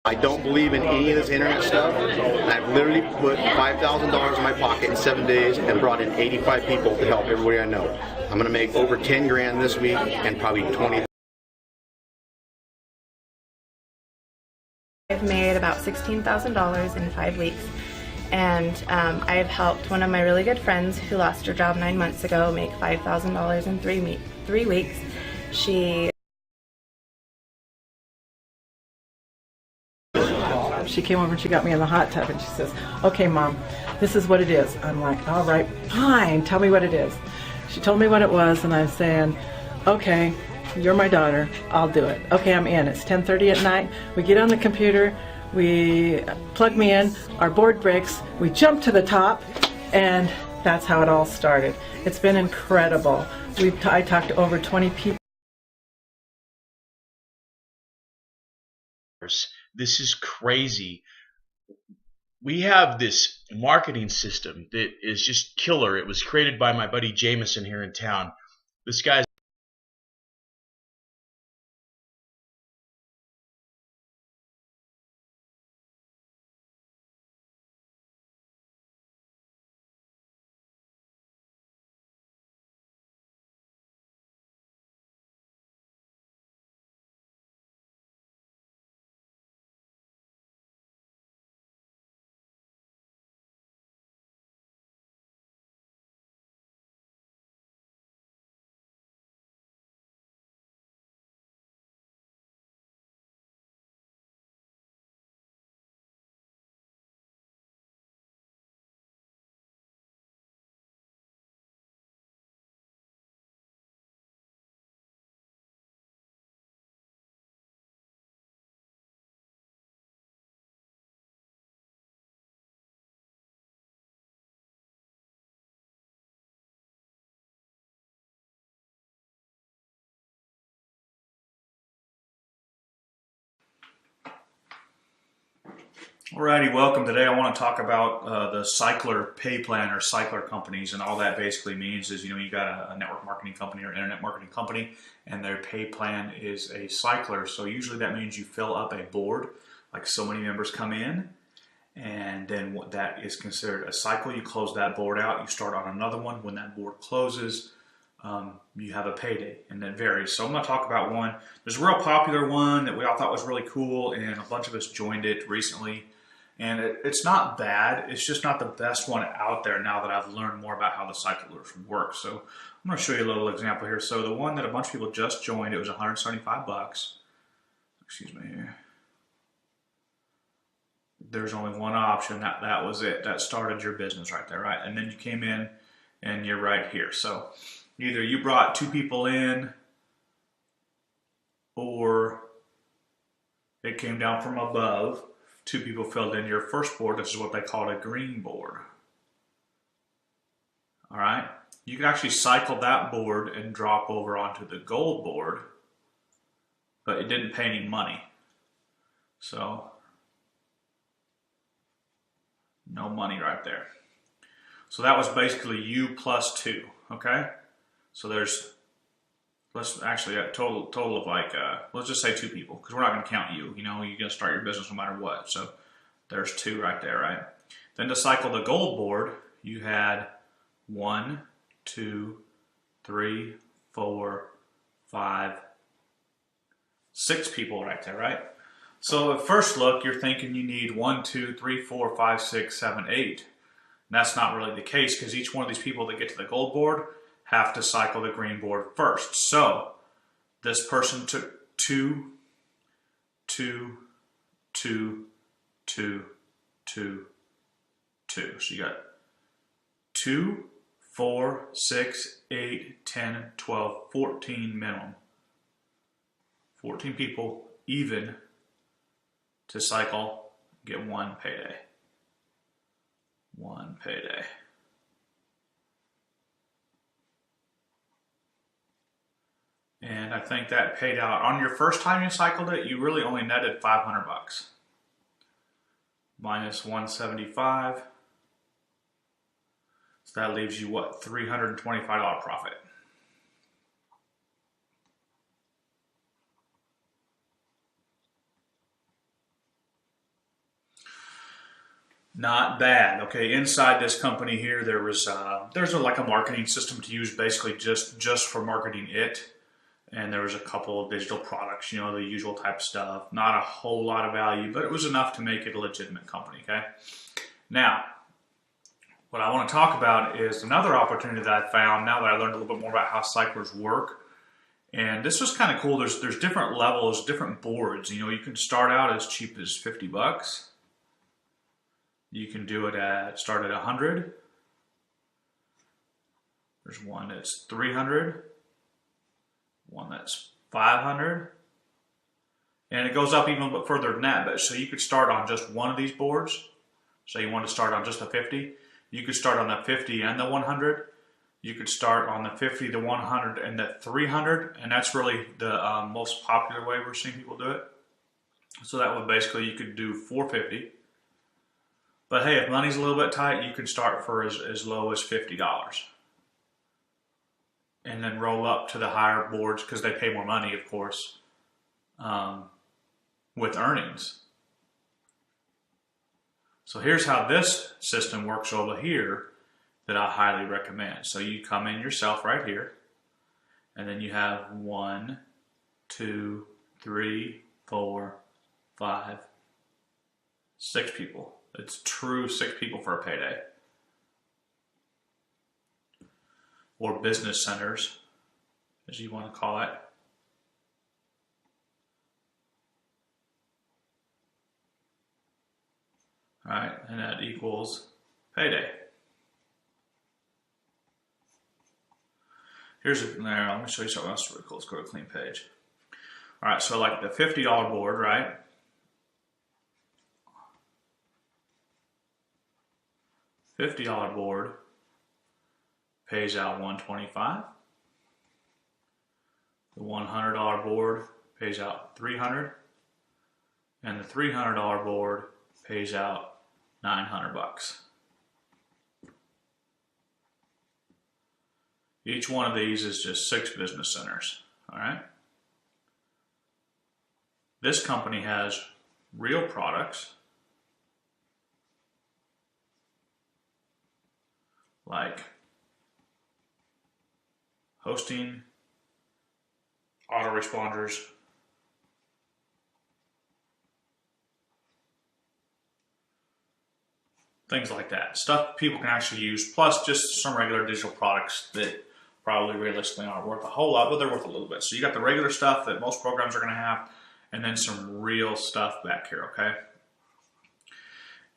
I don't believe in any of this internet stuff. I've literally put $5,000 in my pocket in 7 days and brought in 85 people to help everybody I know. I'm going to make over 10 grand this week and probably 20. I've made about $16,000 in 5 weeks, and I've helped one of my really good friends who lost her job 9 months ago make $5,000 in 3 weeks. She came over and she got me in the hot tub and she says, "Okay, Mom, this is what it is." I'm like, "All right, fine, tell me what it is." She told me what it was and I'm saying, "Okay, you're my daughter, I'll do it." Okay, I'm in. It's 10:30 at night. We get on the computer, we plug me in, our board breaks, we jump to the top, and that's how it all started. It's been incredible. I talked to over 20 people. This is crazy. We have this marketing system that is just killer. It was created by my buddy Jameson here in town. This guy's Alrighty, welcome. Today I want to talk about the Cycler pay plan or Cycler companies, and all that basically means is, you got a network marketing company or internet marketing company, and their pay plan is a Cycler. So usually that means you fill up a board, like so many members come in, and then what that is considered a cycle. You close that board out, you start on another one. When that board closes, you have a payday, and that varies. So I'm going to talk about one. There's a real popular one that we all thought was really cool, and a bunch of us joined it recently. And it's not bad, it's just not the best one out there now that I've learned more about how the cyclers work. So I'm going to show you a little example here. So the one that a bunch of people just joined, it was 175 bucks. Excuse me here. There's only one option, that was it. That started your business right there, right? And then you came in and you're right here. So either you brought 2 people in, or it came down from above. 2 people filled in your first board. This is what they call a green board. All right. You can actually cycle that board and drop over onto the gold board, but it didn't pay any money. So no money right there. So that was basically you plus 2. Okay. So there's, let's actually a total of like, let's just say 2 people, because we're not going to count you. You're going to start your business no matter what. So there's 2 right there, right? Then to cycle the gold board, you had 1, 2, 3, 4, 5, 6 people right there, right? So at first look, you're thinking you need 1, 2, 3, 4, 5, 6, 7, 8. And that's not really the case, because each one of these people that get to the gold board have to cycle the green board first. So this person took 2, 2, 2, 2, 2, 2. So you got 2, 4, 6, 8, 10, 12, 14 minimum. 14 people even to cycle, get 1 payday. 1 payday. And I think that paid out on your first time you cycled it. You really only netted 500 bucks. Minus 175. So that leaves you what? $325 profit. Not bad. Okay, inside this company here, there's like a marketing system to use, basically just for marketing it. And there was a couple of digital products, the usual type of stuff. Not a whole lot of value, but it was enough to make it a legitimate company. Okay. Now, what I want to talk about is another opportunity that I found now that I learned a little bit more about how cyclers work. And this was kind of cool. There's different levels, different boards. You can start out as cheap as $50. You can do it start at 100. There's one that's 300, one that's 500, and it goes up even a little bit further than that. But so you could start on just one of these boards. So you want to start on just a 50. You could start on the 50 and the 100. You could start on the 50, the 100, and the 300, and that's really the most popular way we're seeing people do it. So that would basically, you could do 450. But hey, if money's a little bit tight, you can start for as low as $50. And then roll up to the higher boards because they pay more money, of course, with earnings. So here's how this system works over here that I highly recommend. So you come in yourself right here, and then you have 1, 2, 3, 4, 5, 6 people. It's true 6 people for a payday. Or business centers, as you want to call it. All right, and that equals payday. Let me show you something else really cool. Let's go to a clean page. All right, so like the $50 board, right? $50 board pays out $125. The $100 board pays out $300, and the $300 board pays out $900. Each one of these is just 6 business centers. All right. This company has real products like hosting, autoresponders, things like that. Stuff people can actually use, plus just some regular digital products that probably realistically aren't worth a whole lot, but they're worth a little bit. So you got the regular stuff that most programs are going to have, and then some real stuff back here, okay?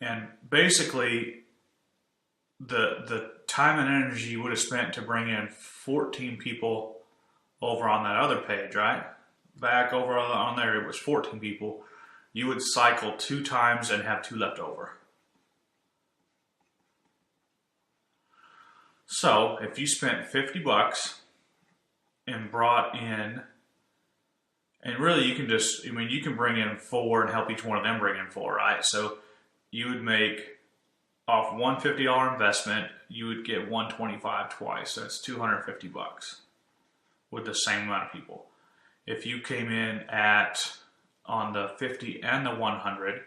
And basically, the time and energy you would have spent to bring in 14 people over on that other page, right? Back over on there, it was 14 people. You would cycle 2 times and have 2 left over. So if you spent $50 and brought in, and really you can just, you can bring in 4 and help each one of them bring in 4, right? So you would make off $150 investment, you would get $125 twice. So that's $250 with the same amount of people. If you came in on the 50 and the 100,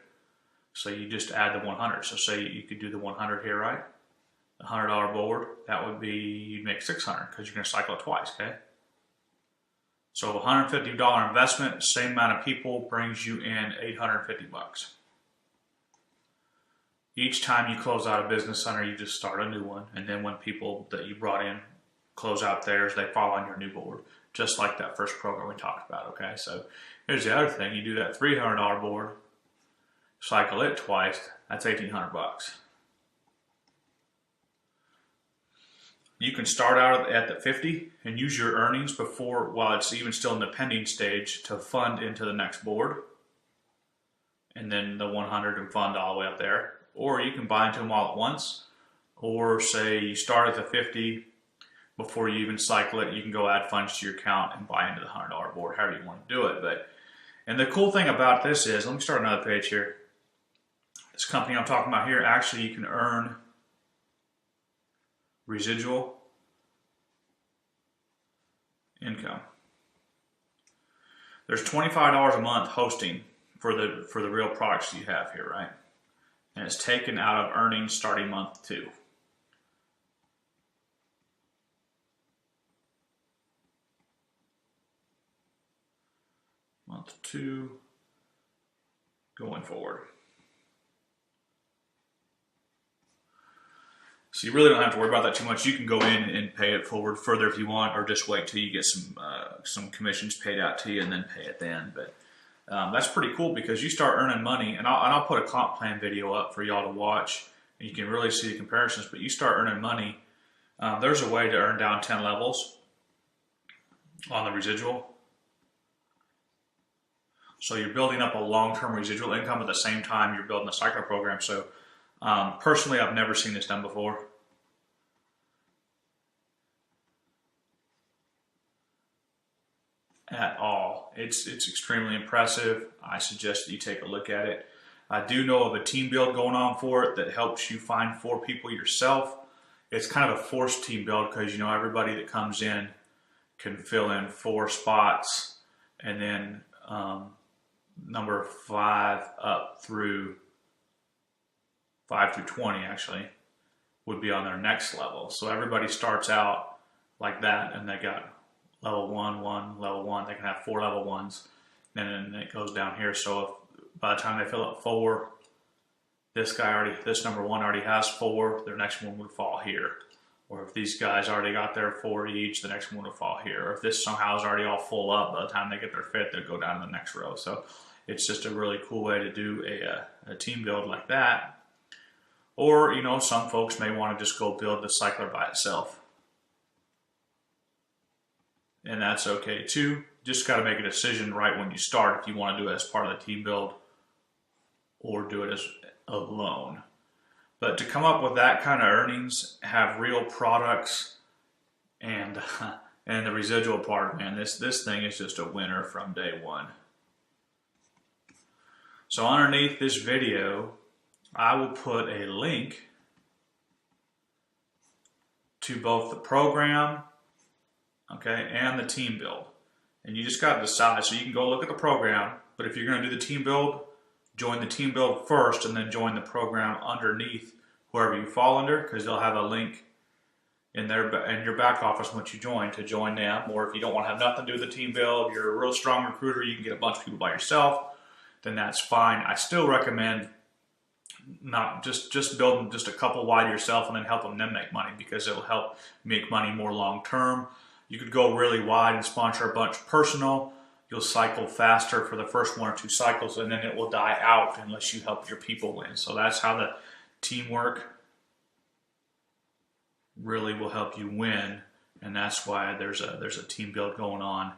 so you just add the 100. So say you could do the 100 here, right? The $100 board, that would be, you'd make $600 because you're going to cycle it twice, okay? So $150 investment, same amount of people, brings you in $850. Each time you close out a business center, you just start a new one. And then when people that you brought in close out theirs, they fall on your new board, just like that first program we talked about, okay? So here's the other thing. You do that $300 board, cycle it twice, that's $1,800. You can start out at the 50 and use your earnings while it's even still in the pending stage to fund into the next board. And then the 100 and fund all the way up there. Or you can buy into them all at once. Or say you start at the 50 before you even cycle it, you can go add funds to your account and buy into the $100 board, however you want to do it. And the cool thing about this is, let me start another page here. This company I'm talking about here, actually you can earn residual income. There's $25 a month hosting for the real products you have here, right? and it's taken out of earnings starting month 2. Month 2 going forward. So you really don't have to worry about that too much. You can go in and pay it forward further if you want, or just wait till you get some commissions paid out to you and then pay it then. But that's pretty cool because you start earning money, and I'll put a comp plan video up for y'all to watch, and you can really see the comparisons. But you start earning money. There's a way to earn down 10 levels on the residual. So you're building up a long-term residual income at the same time you're building a cycler program. So personally, I've never seen this done before. At all. It's extremely impressive. I suggest that you take a look at it. I do know of a team build going on for it that helps you find 4 people yourself. It's kind of a forced team build because you know everybody that comes in can fill in 4 spots, and then number 5 up through 5 through 20 actually would be on their next level. So everybody starts out like that, and they got level 1, level 1. They can have 4 level 1s, and then it goes down here. So if by the time they fill up 4, this number 1 already has 4, their next one would fall here. Or if these guys already got their 4 each, the next one would fall here. Or if this somehow is already all full up, by the time they get their 5th, they'll go down to the next row. So it's just a really cool way to do a team build like that. Or, you know, some folks may want to just go build the cycler by itself. And that's okay too. Just got to make a decision right when you start if you want to do it as part of the team build or do it as alone. But to come up with that kind of earnings, have real products, and the residual part, man, this thing is just a winner from day one. So underneath this video, I will put a link to both the program, okay, and the team build. And you just got to decide. So you can go look at the program, but if you're going to do the team build, join the team build first and then join the program underneath wherever you fall under, because they'll have a link in your back office once you join to join them. Or if you don't want to have nothing to do with the team build, you're a real strong recruiter, you can get a bunch of people by yourself, then that's fine. I still recommend not just building just a couple wide yourself and then helping them make money, because it'll help make money more long term. You could go really wide and sponsor a bunch personal. You'll cycle faster for the first 1 or 2 cycles, and then it will die out unless you help your people win. So that's how the teamwork really will help you win, and that's why there's a team build going on.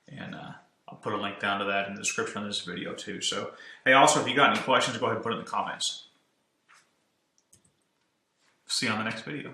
And I'll put a link down to that in the description of this video too. So hey, also if you got any questions, go ahead and put it in the comments. See you on the next video.